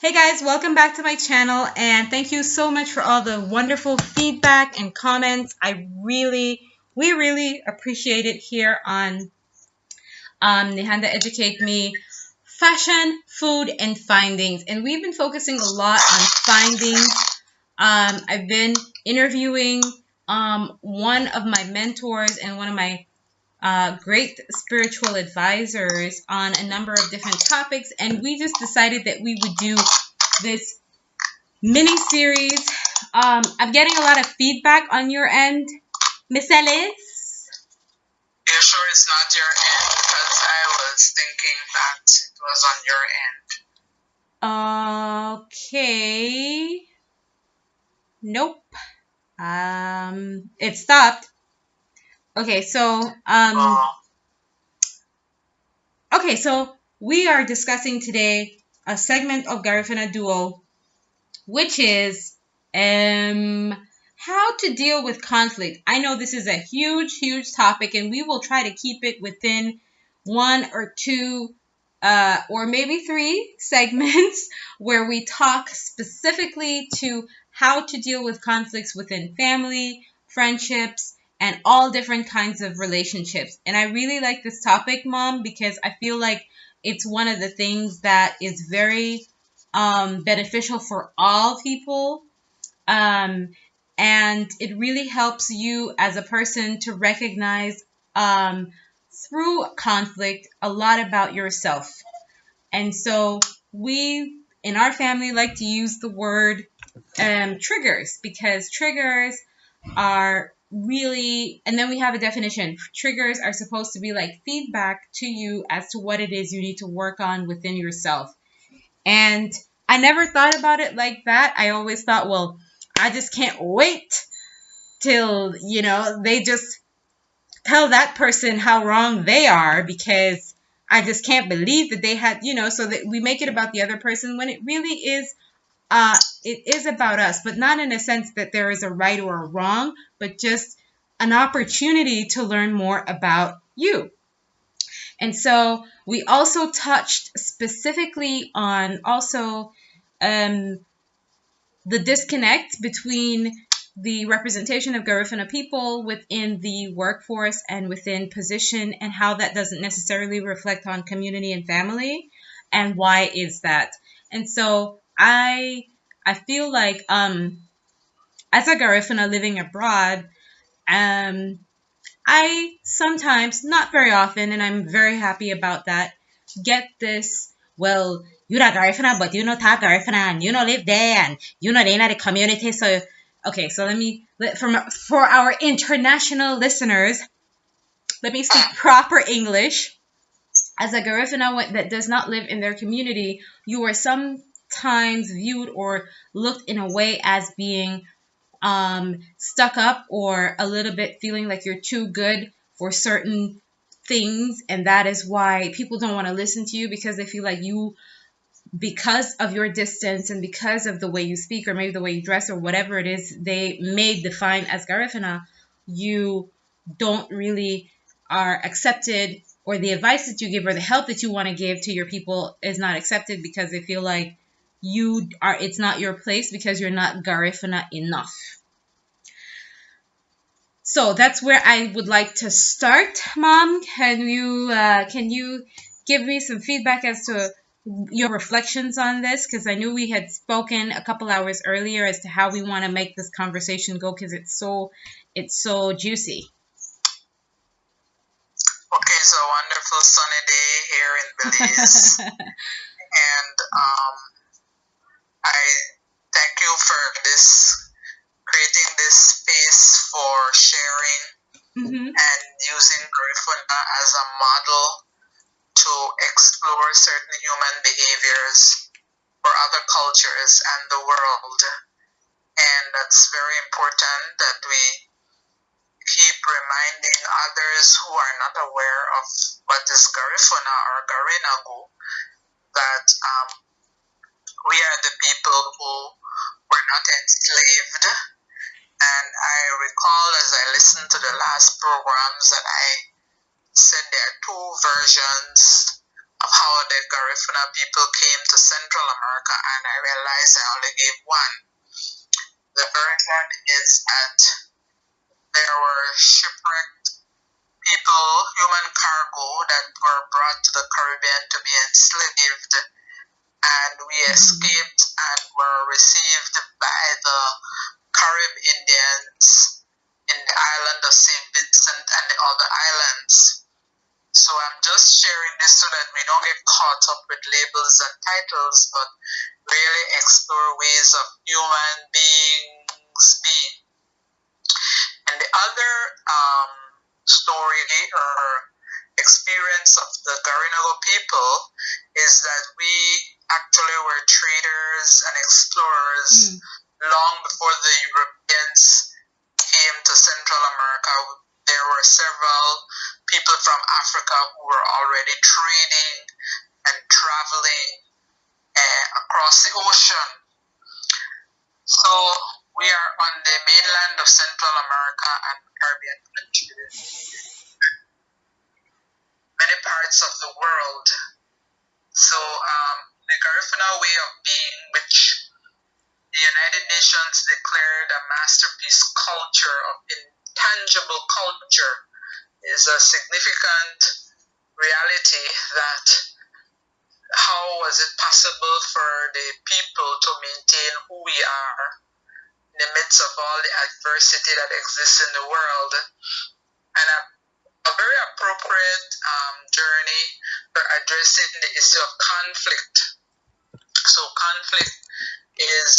Hey guys, welcome back to my channel and thank you so much for all the wonderful feedback and comments. We really appreciate it here on Nihanda Educate Me, fashion, food, and findings. And we've been focusing a lot on findings. I've been interviewing one of my mentors and one of my great spiritual advisors on a number of different topics, and we just decided that we would do this mini series. I'm getting a lot of feedback on your end, Miss Ellis. You sure it's not your end? Because I was thinking that it was on your end. Okay. Nope. It stopped. Okay, so okay, so we are discussing today a segment of Garifuna Duo, which is how to deal with conflict. I know this is a huge topic, and we will try to keep it within one or two or maybe three segments where we talk specifically to how to deal with conflicts within family, friendships, and all different kinds of relationships. And I really like this topic, Mom, because I feel like it's one of the things that is very beneficial for all people. And it really helps you as a person to recognize through conflict a lot about yourself. And so we in our family like to use the word triggers, because triggers are really, and then we have a definition. Triggers are supposed to be like feedback to you as to what it is you need to work on within yourself. And I never thought about it like that. I always thought, well, I just can't wait till, they just tell that person how wrong they are, because I just can't believe that they had, so that we make it about the other person when it really is it is about us, but not in a sense that there is a right or a wrong, but just an opportunity to learn more about you. And so we also touched specifically on also the disconnect between the representation of Garifuna people within the workforce and within position, and how that doesn't necessarily reflect on community and family, and why is that. And so I feel like as a Garifuna living abroad, I sometimes, not very often, and I'm very happy about that, get this, well, you're a Garifuna, but you know ta Garifuna, and you know live there, and you know they in the community. So, okay, so for our international listeners, let me speak proper English. As a Garifuna that does not live in their community, you are sometimes viewed or looked in a way as being stuck up, or a little bit feeling like you're too good for certain things, and that is why people don't want to listen to you, because they feel like you, because of your distance and because of the way you speak, or maybe the way you dress, or whatever it is they may define as Garifuna, you don't really are accepted, or the advice that you give or the help that you want to give to your people is not accepted, because they feel like it's not your place, because you're not Garifuna enough. So that's where I would like to start, Mom. Can you give me some feedback as to your reflections on this? Because I knew we had spoken a couple hours earlier as to how we want to make this conversation go, because it's so juicy. Okay, so wonderful sunny day here in Belize. And I thank you for creating this space for sharing and using Garifuna as a model to explore certain human behaviors for other cultures and the world. And that's very important that we keep reminding others who are not aware of what is Garifuna or Garinagu, that we are the people who were not enslaved. And I recall, as I listened to the last programs, that I said there are two versions of how the Garifuna people came to Central America, and I realized I only gave one. The third one is that there were shipwrecked people, human cargo that were brought to the Caribbean to be enslaved, and we escaped and were received by the Carib Indians in the island of St. Vincent and the other islands. So I'm just sharing this so that we don't get caught up with labels and titles, but really explore ways of human beings being. And the other story or experience of the Garinago people is that we actually were traders and explorers long before the Europeans came to Central America. There were several people from Africa who were already trading and traveling across the ocean. So we are on the mainland of Central America and Caribbean countries, many parts of the world. So the Garifuna way of being, which the United Nations declared a masterpiece culture of intangible culture, is a significant reality that how was it possible for the people to maintain who we are in the midst of all the adversity that exists in the world, and a very appropriate journey for addressing the issue of conflict. So conflict is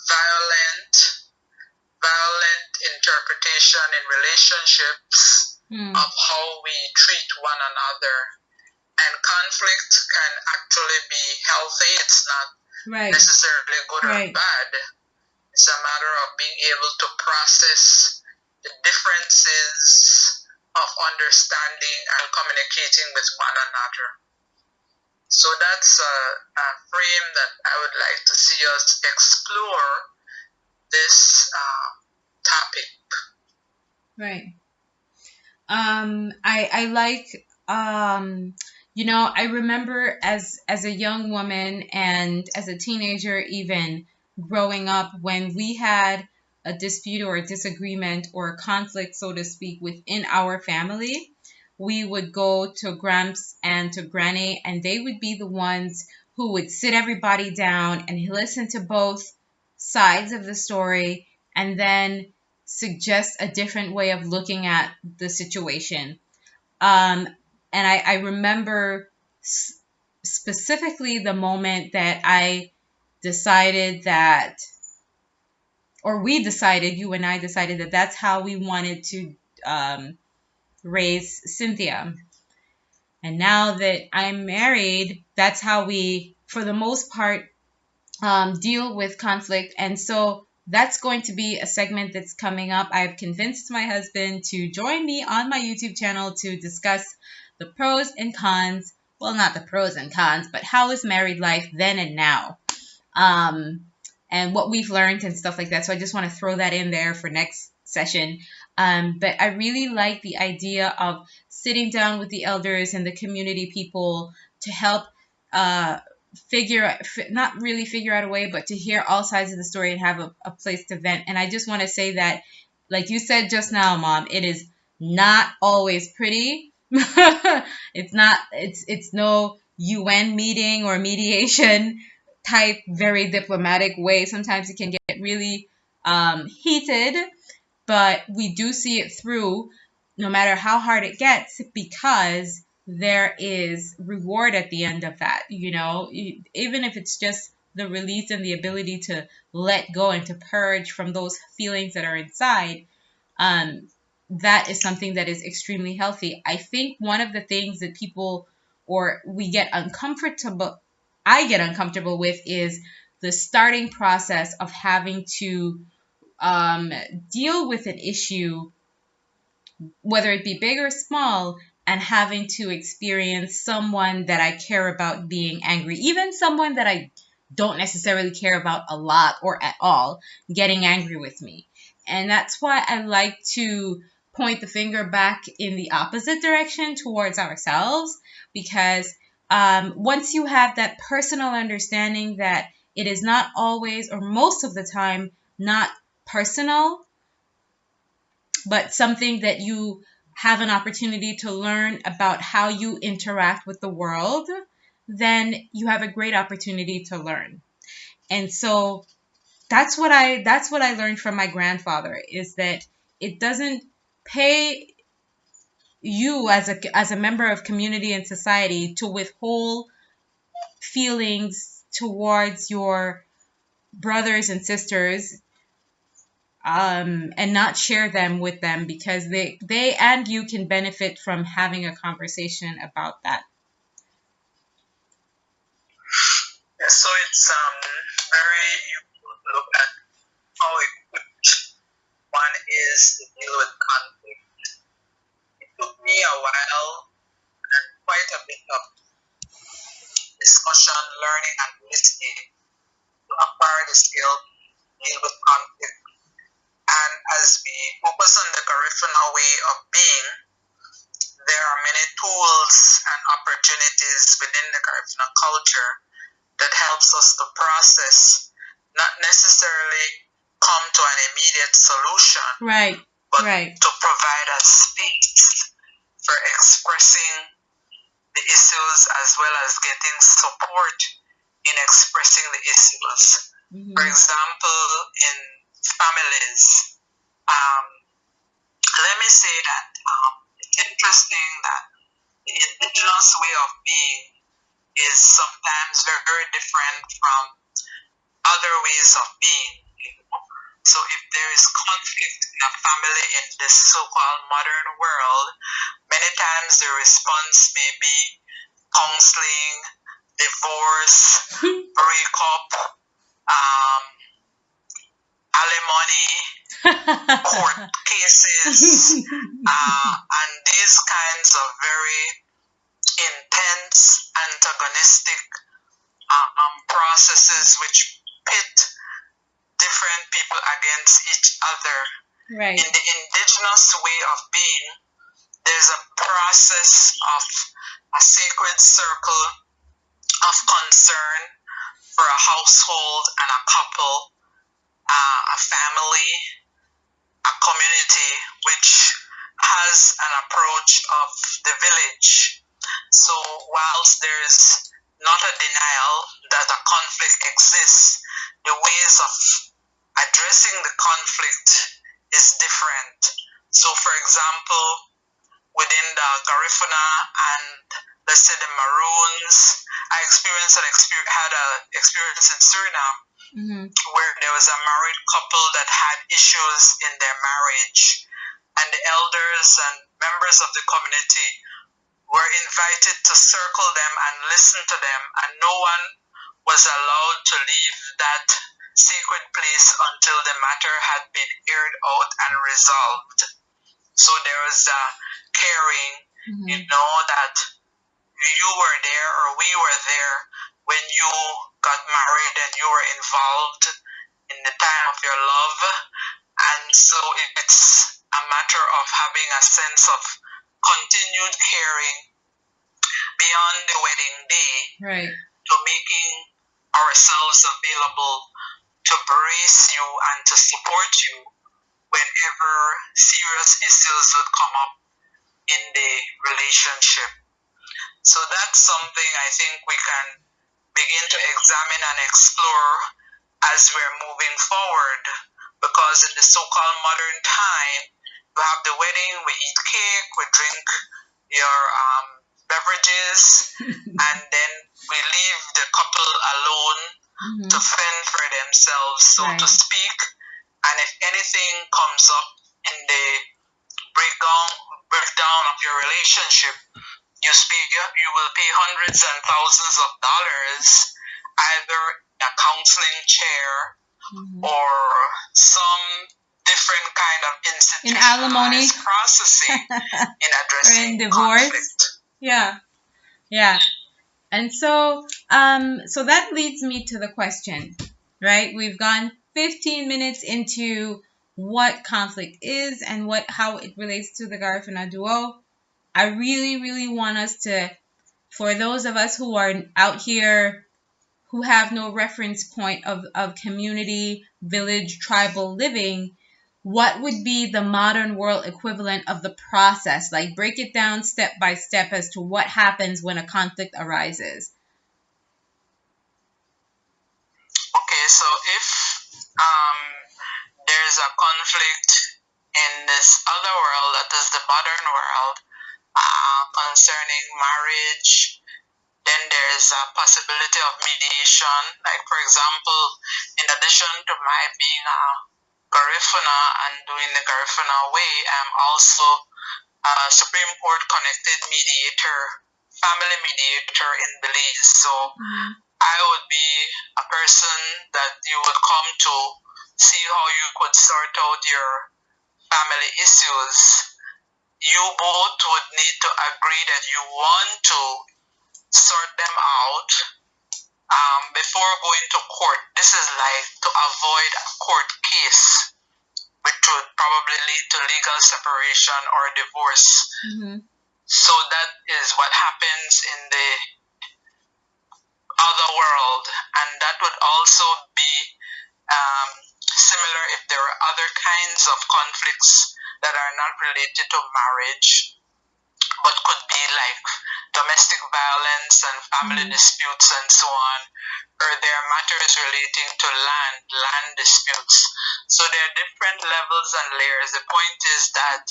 violent interpretation in relationships of how we treat one another. And conflict can actually be healthy. It's not necessarily good or bad. It's a matter of being able to process the differences of understanding and communicating with one another. So that's a frame that I would like to see us explore this topic. Right. I like, I remember as a young woman and as a teenager, even growing up, when we had a dispute or a disagreement or a conflict, so to speak, within our family, we would go to Gramps and to Granny, and they would be the ones who would sit everybody down and listen to both sides of the story and then suggest a different way of looking at the situation. And I remember specifically the moment that I decided that, or we decided, you and I decided that that's how we wanted to raise Cynthia. And now that I'm married, that's how we, for the most part, deal with conflict. And so that's going to be a segment that's coming up. I've convinced my husband to join me on my YouTube channel to discuss the pros and cons. Well, not the pros and cons, but how is married life then and now? And what we've learned and stuff like that. So I just want to throw that in there for next session. But I really like the idea of sitting down with the elders and the community people to help not really figure out a way, but to hear all sides of the story and have a place to vent. And I just want to say that, like you said just now, Mom, it is not always pretty. It's no UN meeting or mediation type, very diplomatic way. Sometimes it can get really heated, but we do see it through no matter how hard it gets, because there is reward at the end of that. Even if it's just the release and the ability to let go and to purge from those feelings that are inside, that is something that is extremely healthy. I think one of the things that I get uncomfortable with is the starting process of having to deal with an issue, whether it be big or small, and having to experience someone that I care about being angry, even someone that I don't necessarily care about a lot or at all, getting angry with me. And that's why I like to point the finger back in the opposite direction towards ourselves, because once you have that personal understanding that it is not always or most of the time not personal, but something that you have an opportunity to learn about how you interact with the world, then you have a great opportunity to learn. And so that's what I learned from my grandfather, is that it doesn't pay you as a member of community and society to withhold feelings towards your brothers and sisters, and not share them with them, because they and you can benefit from having a conversation about that. Yeah, so it's very useful to look at how equipped one is to deal with conflict. It took me a while and quite a bit of discussion, learning, and listening to acquire the skill to deal with conflict. And as we focus on the Garifuna way of being, there are many tools and opportunities within the Garifuna culture that helps us to process, not necessarily come to an immediate solution, Right. but Right. to provide a space for expressing the issues as well as getting support in expressing the issues. For example, in families, let me say that it's interesting that the indigenous way of being is sometimes very, very different from other ways of being. So if there is conflict in a family in this so-called modern world, many times the response may be counseling, divorce, breakup, alimony, court cases, and these kinds of very intense, antagonistic processes which pit different people against each other. Right. In the indigenous way of being, there's a process of a sacred circle of concern for a household and a couple, a family, a community, which has an approach of the village. So whilst there's not a denial that a conflict exists, the ways of addressing the conflict is different. So for example, within the Garifuna and let's say the Maroons, I had an experience in Suriname, where there was a married couple that had issues in their marriage, and the elders and members of the community were invited to circle them and listen to them, and no one was allowed to leave that sacred place until the matter had been aired out and resolved. So there was a caring, that you were there or we were there when you got married and you were involved in the time of your love. And so it's a matter of having a sense of continued caring beyond the wedding day, right, to making ourselves available to brace you and to support you whenever serious issues would come up in the relationship. So that's something I think we can begin to examine and explore as we're moving forward, because in the so-called modern time, you have the wedding, we eat cake, we drink your beverages, and then we leave the couple alone to fend for themselves, so to speak. And if anything comes up in the breakdown of your relationship, you will pay hundreds and thousands of dollars, either in a counseling chair or some different kind of institutionalized processing in addressing or in divorce. Conflict. Yeah. And so that leads me to the question, right? We've gone 15 minutes into what conflict is and how it relates to the Garifuna duo. I really, really want us to, for those of us who are out here who have no reference point of community, village, tribal living, what would be the modern world equivalent of the process? Like, break it down step by step as to what happens when a conflict arises. Okay, so if there's a conflict in this other world, that is the modern world, concerning marriage, then there's a possibility of mediation. Like, for example, in addition to my being a Garifuna and doing the Garifuna way, I'm also a Supreme Court connected mediator, family mediator in Belize. So I would be a person that you would come to see how you could sort out your family issues. You both would need to agree that you want to sort them out before going to court. This is like to avoid a court case, which would probably lead to legal separation or divorce. So that is what happens in the other world, and that would also be similar if there are other kinds of conflicts that are not related to marriage, but could be like domestic violence and family disputes and so on, or there are matters relating to land disputes. So there are different levels and layers. The point is that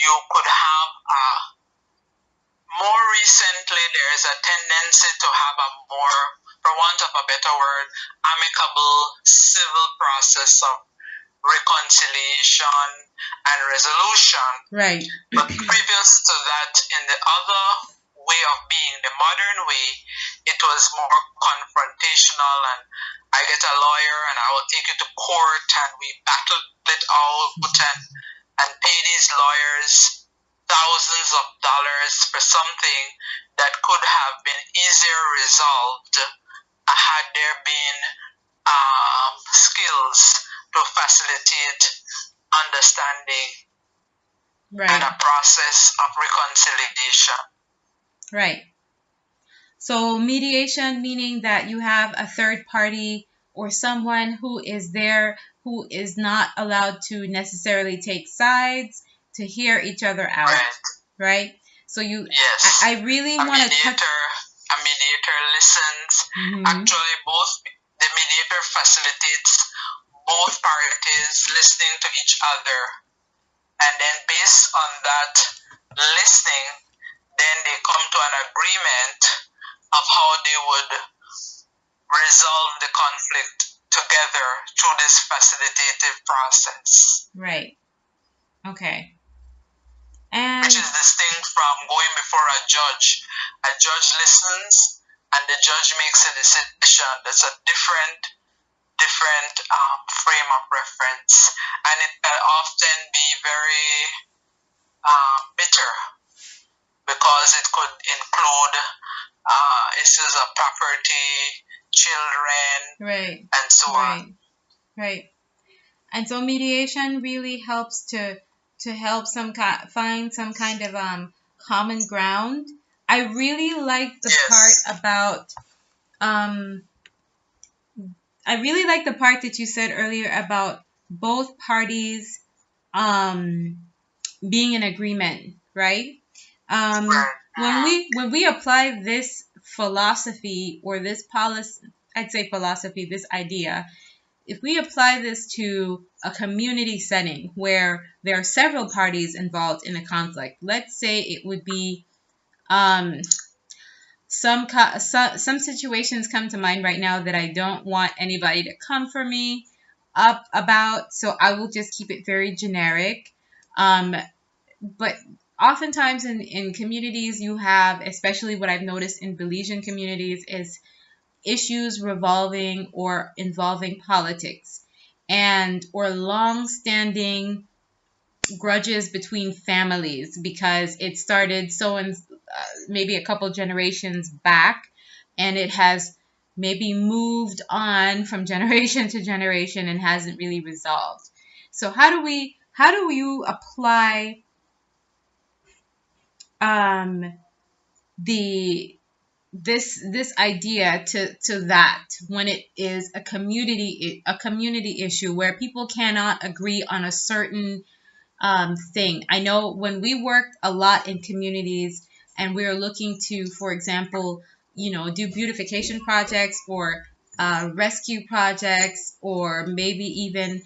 you could have more recently, there's a tendency to have a more, for want of a better word, amicable civil process of reconciliation and resolution. Right. But previous to that, in the other way of being, the modern way, it was more confrontational, and I get a lawyer and I will take you to court and we battle it out and pay these lawyers thousands of dollars for something that could have been easier resolved had there been skills to facilitate understanding and a process of reconciliation. Right. So mediation, meaning that you have a third party or someone who is there who is not allowed to necessarily take sides, to hear each other out, right? So you, yes, I really want to touch. A mediator listens. Actually, the mediator facilitates both parties listening to each other, and then based on that listening, then they come to an agreement of how they would resolve the conflict together through this facilitative process. Right. Okay. Which is distinct from going before a judge. A judge listens and the judge makes a decision. That's a different frame of reference, and it can often be very bitter because it could include issues of property, children, and so on. Right. And so mediation really helps to help find some kind of common ground. I really like the part about I really like the part that you said earlier about both parties being in agreement, right? When we apply this philosophy or this policy, I'd say philosophy, this idea, if we apply this to a community setting where there are several parties involved in a conflict, let's say it would be some situations come to mind right now that I don't want anybody to come for me up about, so I will just keep it very generic. But oftentimes in communities you have, especially what I've noticed in Belizean communities, is issues revolving or involving politics and or long-standing grudges between families because it started maybe a couple generations back, and it has maybe moved on from generation to generation and hasn't really resolved. So how do you apply the this idea to that when it is a community issue where people cannot agree on a certain thing? I know when we worked a lot in communities and we were looking to, for example, do beautification projects or rescue projects, or maybe even,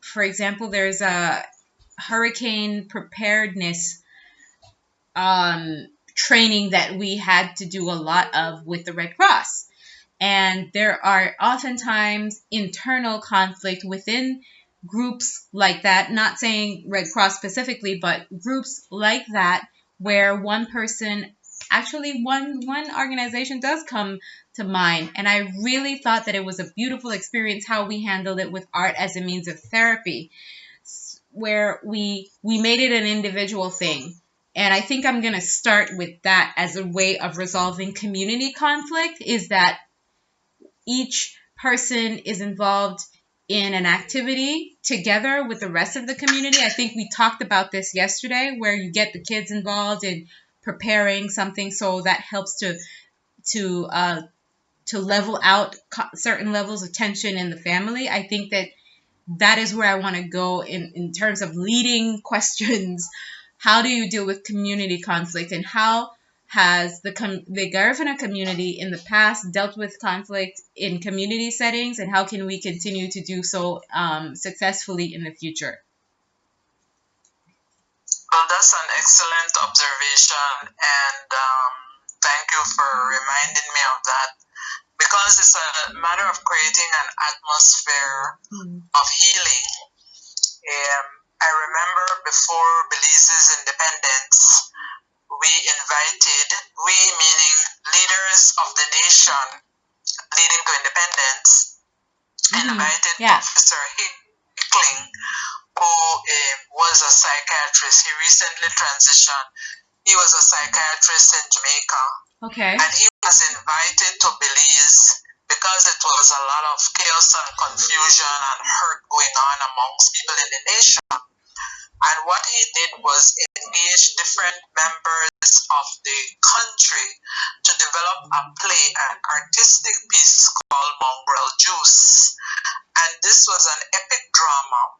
for example, there's a hurricane preparedness training that we had to do a lot of with the Red Cross. And there are oftentimes internal conflict within groups like that, not saying Red Cross specifically, but groups like that, where one person, actually one organization does come to mind. And I really thought that it was a beautiful experience how we handled it with art as a means of therapy, where we made it an individual thing. And I think I'm going to start with that as a way of resolving community conflict, is that each person is involved in an activity together with the rest of the community. I think we talked about this yesterday, where you get the kids involved in preparing something, so that helps to level out certain levels of tension in the family. I think that is where I want to go in terms of leading questions. How do you deal with community conflict, and how has the Garifuna community in the past dealt with conflict in community settings, and how can we continue to do so successfully in the future? Well, that's an excellent observation, and thank you for reminding me of that, because it's a matter of creating an atmosphere of healing. I remember before Belize's independence, we meaning leaders of the nation leading to independence, invited Professor Hickling, who was a psychiatrist. He recently transitioned. He was a psychiatrist in Jamaica. Okay. And he was invited to Belize because it was a lot of chaos and confusion and hurt going on amongst people in the nation. And what he did was engage different members of the country to develop a play, an artistic piece called Mongrel Juice. And this was an epic drama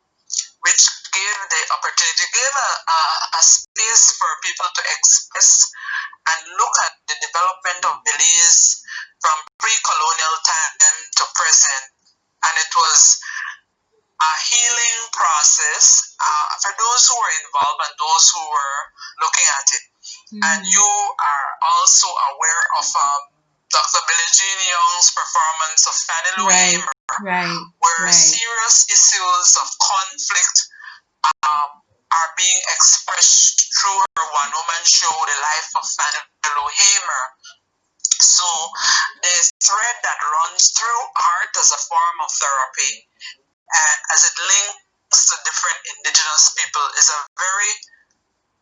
which gave the opportunity, gave a space for people to express and look at the development of Belize from pre-colonial time to present. And it was a healing process for those who were involved and those who were looking at it. And you are also aware of Dr. Billie Jean Young's performance of Fannie Lou Hamer, where serious issues of conflict are being expressed through her one-woman show, The Life of Fannie Lou Hamer. So the thread that runs through art as a form of therapy, and as it links to different indigenous people, is a very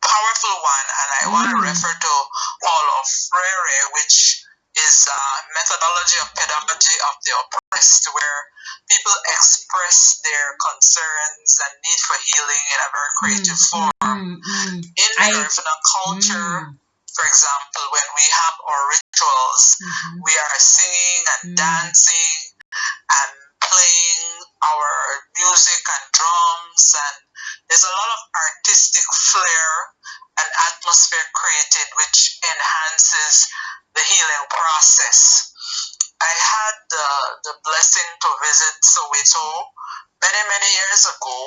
powerful one. And I want to refer to Paulo Freire, which is a methodology of pedagogy of the oppressed, where people express their concerns and need for healing in a very creative form. In the Garifuna culture, for example, when we have our rituals, we are singing and dancing and playing our music and drums, and there's a lot of artistic flair and atmosphere created which enhances the healing process. I had the blessing to visit Soweto many years ago,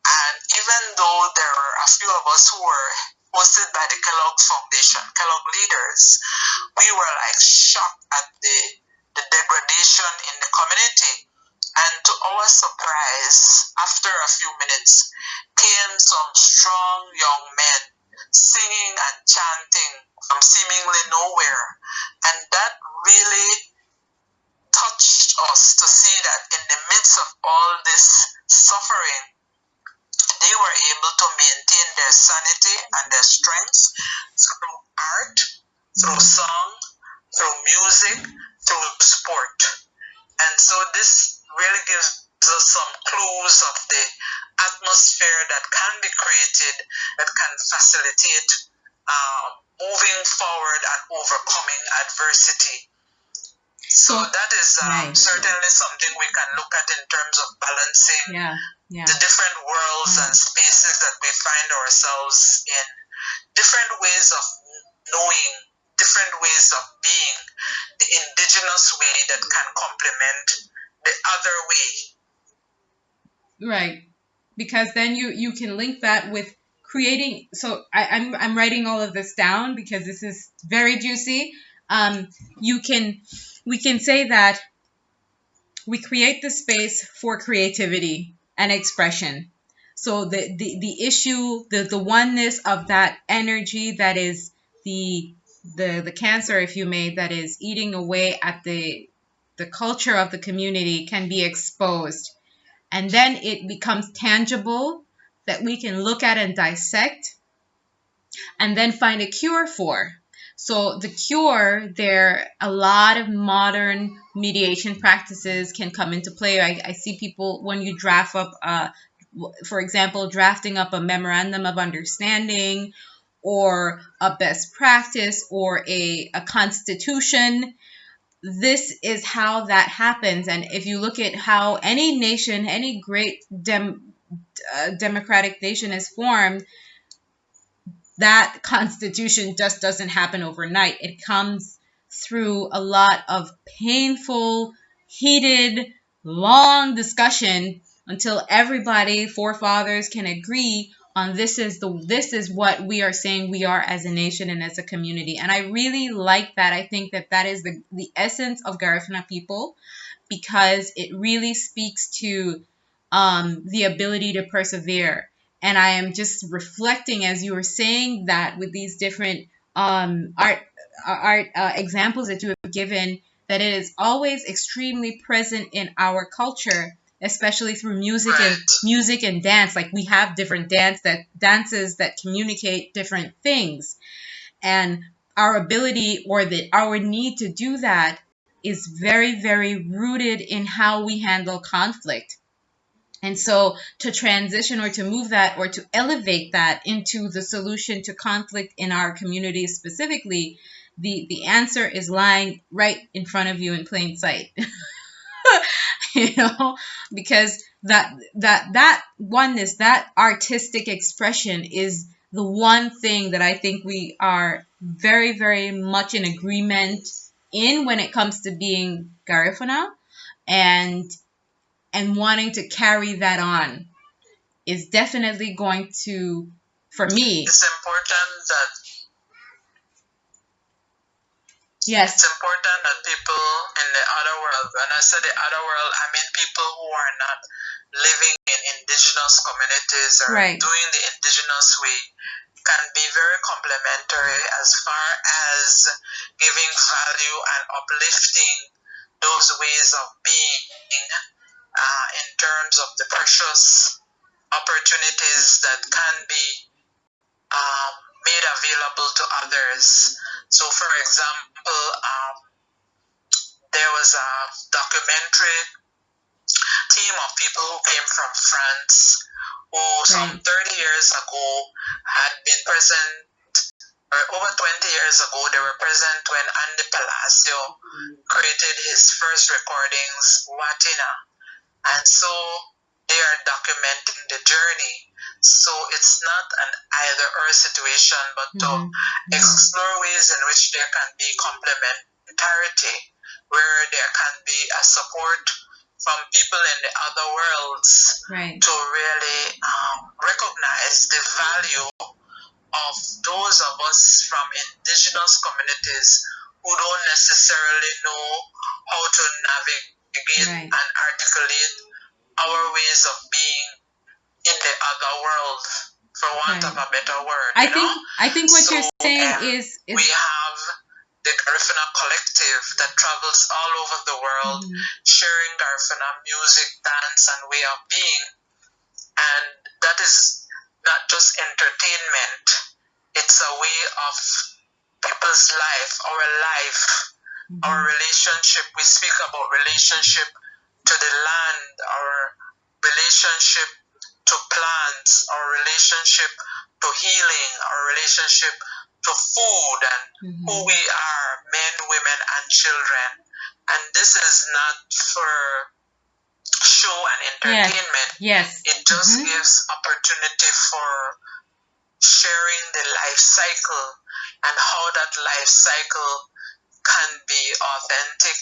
and even though there were a few of us who were hosted by the Kellogg Foundation, Kellogg leaders, we were like shocked at the degradation in the community. And to our surprise, after a few minutes, came some strong young men singing and chanting from seemingly nowhere. And that really touched us to see that in the midst of all this suffering, they were able to maintain their sanity and their strength through art, through song, through music, through sport. And so this really gives us some clues of the atmosphere that can be created that can facilitate moving forward and overcoming adversity. So that is certainly something we can look at in terms of balancing the different worlds and spaces that we find ourselves in, different ways of knowing, different ways of being, the indigenous way that can complement the other way. Right. Because then you can link that with creating. So I'm writing all of this down because this is very juicy. We can say that we create the space for creativity and expression. So the issue, the oneness of that energy that is the cancer, if you may, that is eating away at the culture of the community can be exposed. And then it becomes tangible that we can look at and dissect and then find a cure for. So the cure, there a lot of modern mediation practices can come into play. I see people when you draft up, for example, drafting up a memorandum of understanding or a best practice or a constitution. This is how that happens. And if you look at how any nation, any great democratic nation is formed, that constitution just doesn't happen overnight. It comes through a lot of painful, heated, long discussion until everybody, forefathers, can agree on this is what we are saying we are as a nation and as a community. And I really like that. I think that is the essence of Garifuna people, because it really speaks to the ability to persevere. And I am just reflecting as you were saying that with these different art examples that you have given, that it is always extremely present in our culture, especially through music and dance. Like we have different dances that communicate different things, and our ability or our need to do that is very, very rooted in how we handle conflict. And so to transition or to move that or to elevate that into the solution to conflict in our communities specifically, the answer is lying right in front of you in plain sight. Because that oneness, that artistic expression is the one thing that I think we are very, very much in agreement in when it comes to being Garifuna, and wanting to carry that on is definitely going to, for me, it's important that yes, it's important that people in the other world, when I say the other world, I mean people who are not living in indigenous communities or doing the indigenous way, can be very complementary as far as giving value and uplifting those ways of being in terms of the precious opportunities that can be made available to others. So, for example, there was a documentary team of people who came from France who some 30 years ago had been present, or over 20 years ago, they were present when Andy Palacio created his first recordings, Watina. And so they are documenting the journey. So it's not an either or situation, but to explore ways in which there can be complementarity, where there can be a support from people in the other worlds to really recognize the value of those of us from indigenous communities who don't necessarily know how to navigate and articulate our ways of being in the other world, for want of a better word. I think what you're saying is we have the Garifuna collective that travels all over the world, sharing Garifuna music, dance, and way of being. And that is not just entertainment, it's a way of people's life, our relationship. We speak about relationship to the land, our relationship to plants, our relationship to healing, our relationship to food, and who we are, men, women, and children. And this is not for show and entertainment. Yes. It just gives opportunity for sharing the life cycle and how that life cycle can be authentic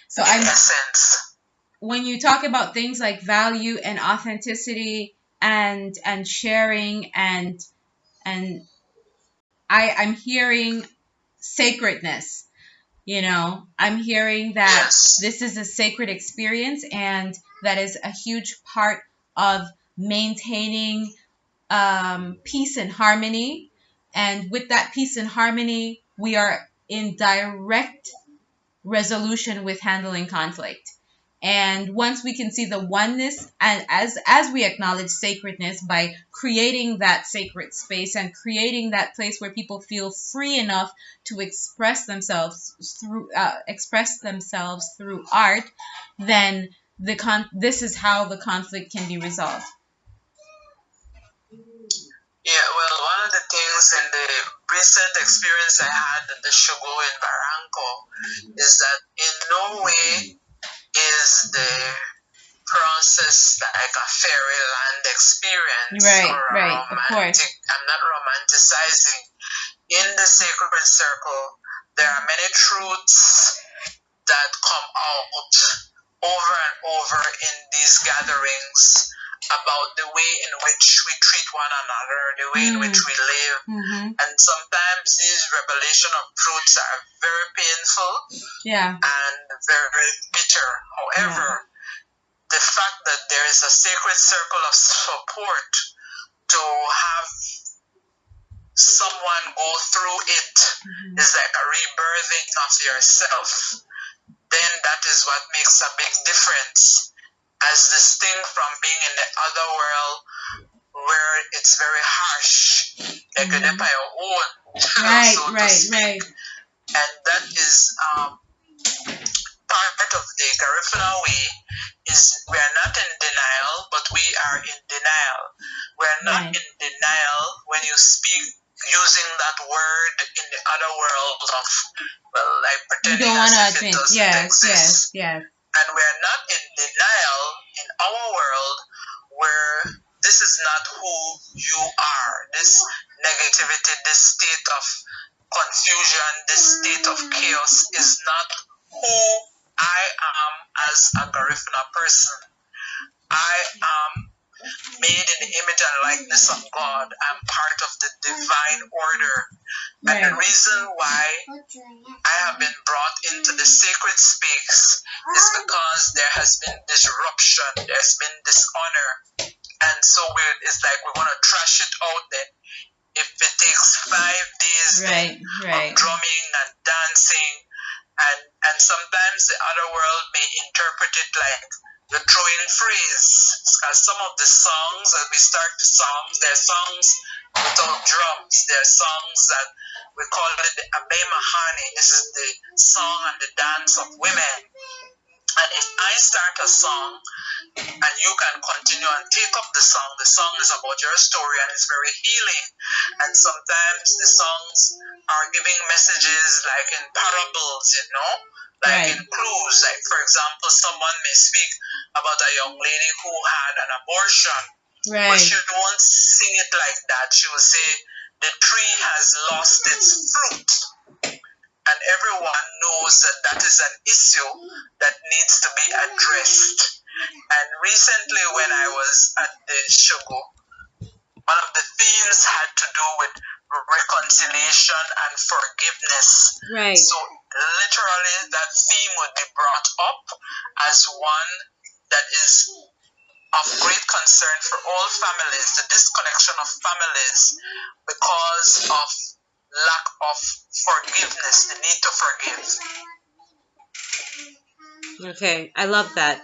So in essence. When you talk about things like value and authenticity and sharing and I'm hearing sacredness. I'm hearing that this is a sacred experience, and that is a huge part of maintaining peace and harmony. And with that peace and harmony, we are in direct resolution with handling conflict. And once we can see the oneness, and as we acknowledge sacredness by creating that sacred space and creating that place where people feel free enough to express themselves through art, then this is how the conflict can be resolved. Yeah, well, one of the things in the recent experience I had at the Shogo in Barranco is that in no way is the process like a fairyland experience or a romantic. I'm not romanticizing. In the sacred circle, there are many truths that come out over and over in these gatherings about the way in which we treat one another, the way in which we live. And sometimes these revelation of truths are very painful and very bitter. However, the fact that there is a sacred circle of support to have someone go through it is like a rebirthing of yourself. Then that is what makes a big difference, as distinct from being in the other world where it's very harsh, like a by your own, so to speak. And that is part of the Garifuna way. Is we are not in denial, but we are in denial. We are not in denial when you speak using that word in the other world of, well, like pretending as if it doesn't exist. And we are not in denial in our world where this is not who you are. This negativity, this state of confusion, this state of chaos is not who I am as a Garifuna person. I am made in the image and likeness of God. I'm part of the divine order. And the reason why I have been brought into the sacred space is because there has been disruption, there's been dishonor. And so it's like we want to trash it out then. If it takes 5 days of drumming and dancing, and sometimes the other world may interpret it like the throwing phrase. Because some of the songs, as we start the songs, they're songs without drums. They're songs that we call it the Abe Mahani. This is the song and the dance of women. And if I start a song and you can continue and take up the song is about your story and it's very healing. And sometimes the songs are giving messages like in parables, like in clues. Like, for example, someone may speak about a young lady who had an abortion, but she won't sing it like that. She will say, the tree has lost its fruit. And everyone knows that that is an issue that needs to be addressed. And recently when I was at the Shogo, one of the themes had to do with reconciliation and forgiveness. So literally that theme would be brought up as one that is of great concern for all families, the disconnection of families because of lack of forgiveness, the need to forgive. Okay, I love that.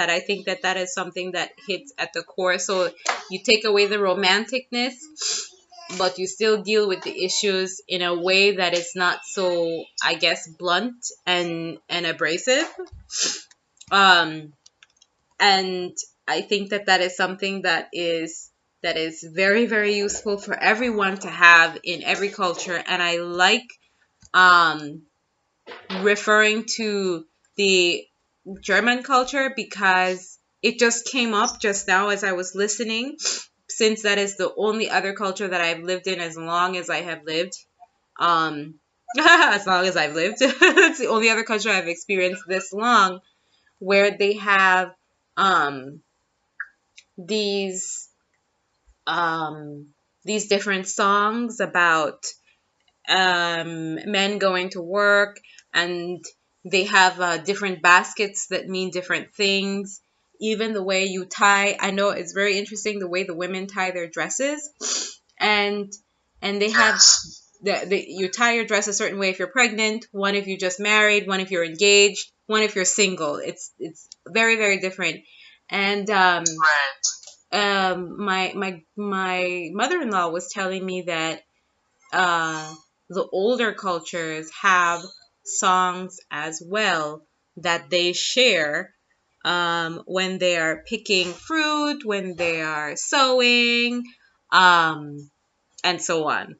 I think that is something that hits at the core. So you take away the romanticness, but you still deal with the issues in a way that is not so, I guess, blunt and abrasive. And I think that that is something that is very, very useful for everyone to have in every culture. And I like um, referring to the German culture because it just came up just now as I was listening, since that is the only other culture that I've lived in as long as I have lived. Um, as long as I've lived. It's the only other country I've experienced this long where they have um, these these different songs about men going to work, and they have different baskets that mean different things. Even the way you tie, I know it's very interesting the way the women tie their dresses, and they have you tie your dress a certain way if you're pregnant, one if you just married, one if you're engaged, one if you're single. It's very, very different. And my mother-in-law was telling me that uh, the older cultures have songs as well that they share when they are picking fruit, when they are sewing, and so on,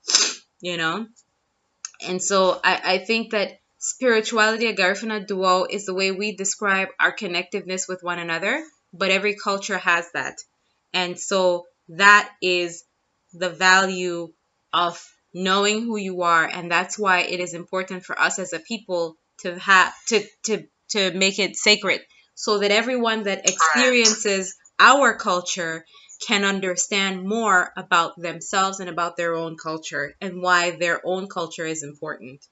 you know? And so I think that spirituality at Garifuna Duo is the way we describe our connectiveness with one another, but every culture has that. And so that is the value of knowing who you are, and that's why it is important for us as a people to have to make it sacred, so that everyone that experiences our culture can understand more about themselves and about their own culture and why their own culture is important.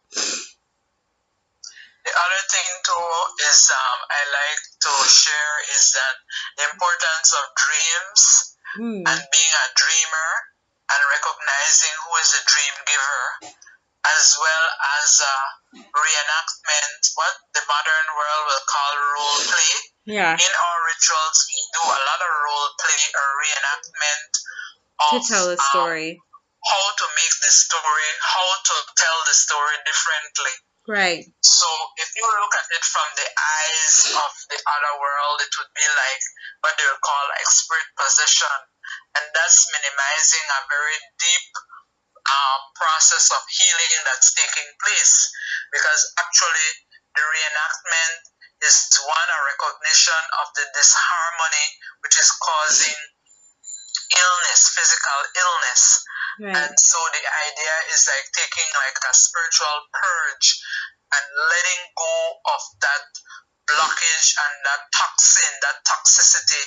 The other thing too is I like to share is that the importance of dreams and being a dreamer and recognizing who is a dream giver, as well as reenactment, what the modern world will call role play. Yeah. In our rituals, we do a lot of role play or reenactment to tell a story. How to make the story, how to tell the story differently. Right. So if you look at it from the eyes of the other world, it would be like what they would call expert possession. And that's minimizing a very deep process of healing that's taking place. Because actually, the reenactment is one, a recognition of the disharmony which is causing illness, physical illness. Right. And so the idea is like taking like a spiritual purge and letting go of that blockage and that toxin, that toxicity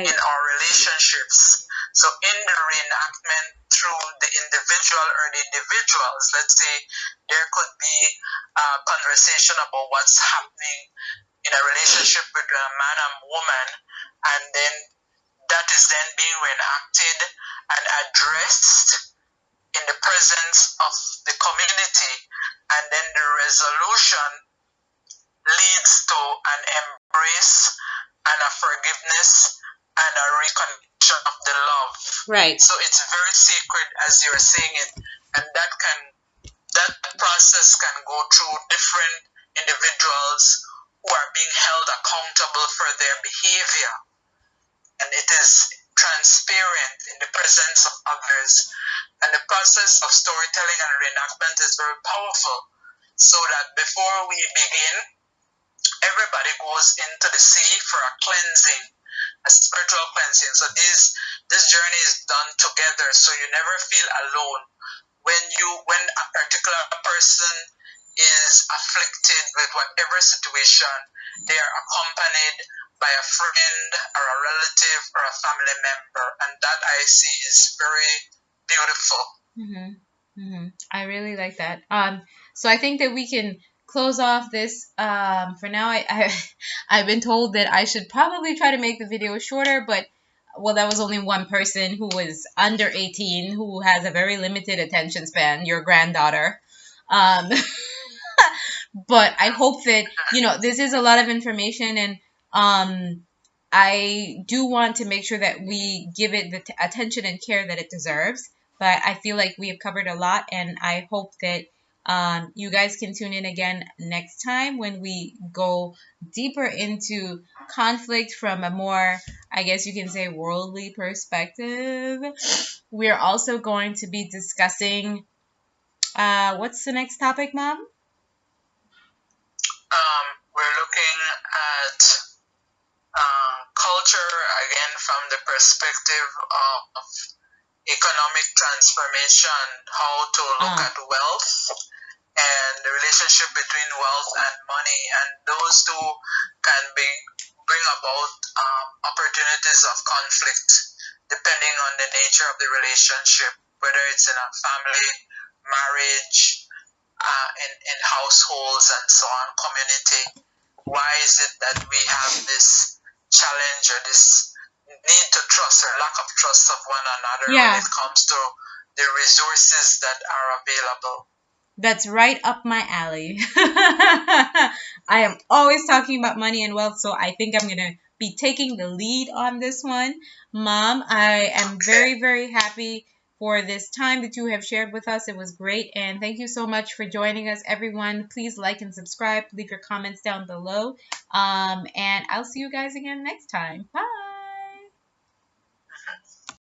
in our relationships. So in the reenactment through the individual or the individuals, let's say there could be a conversation about what's happening in a relationship with a man and woman, and then that is then being reenacted and addressed in the presence of the community, and then the resolution leads to an embrace and a forgiveness and a reconnection of the love. Right. So it's very sacred as you're saying it, and that process can go through different individuals who are being held accountable for their behavior, and it is transparent in the presence of others. And the process of storytelling and reenactment is very powerful, so that before we begin, everybody goes into the sea for a cleansing, a spiritual cleansing. So this journey is done together, so you never feel alone. When a particular person is afflicted with whatever situation, they are accompanied by a friend or a relative or a family member, and that I see is very beautiful. Mm-hmm. Mm-hmm. I really like that. So I think that we can close off this. For now, I've been told that I should probably try to make the video shorter, but well, that was only one person who was under 18 who has a very limited attention span, your granddaughter. But I hope that, this is a lot of information, and I do want to make sure that we give it the attention and care that it deserves. But I feel like we have covered a lot, and I hope that You guys can tune in again next time when we go deeper into conflict from a more, I guess you can say, worldly perspective. We're also going to be discussing what's the next topic, Mom? We're looking at culture again from the perspective of economic transformation, how to look at wealth and the relationship between wealth and money, and those two can bring about opportunities of conflict depending on the nature of the relationship, whether it's in a family, marriage, in households, and so on, community. Why is it that we have this challenge or this need to trust or lack of trust of one another when it comes to the resources that are available? That's right up my alley. I am always talking about money and wealth, so I think I'm going to be taking the lead on this one. Mom, I am very, very happy for this time that you have shared with us. It was great, and thank you so much for joining us, everyone. Please like and subscribe. Leave your comments down below, and I'll see you guys again next time. Bye.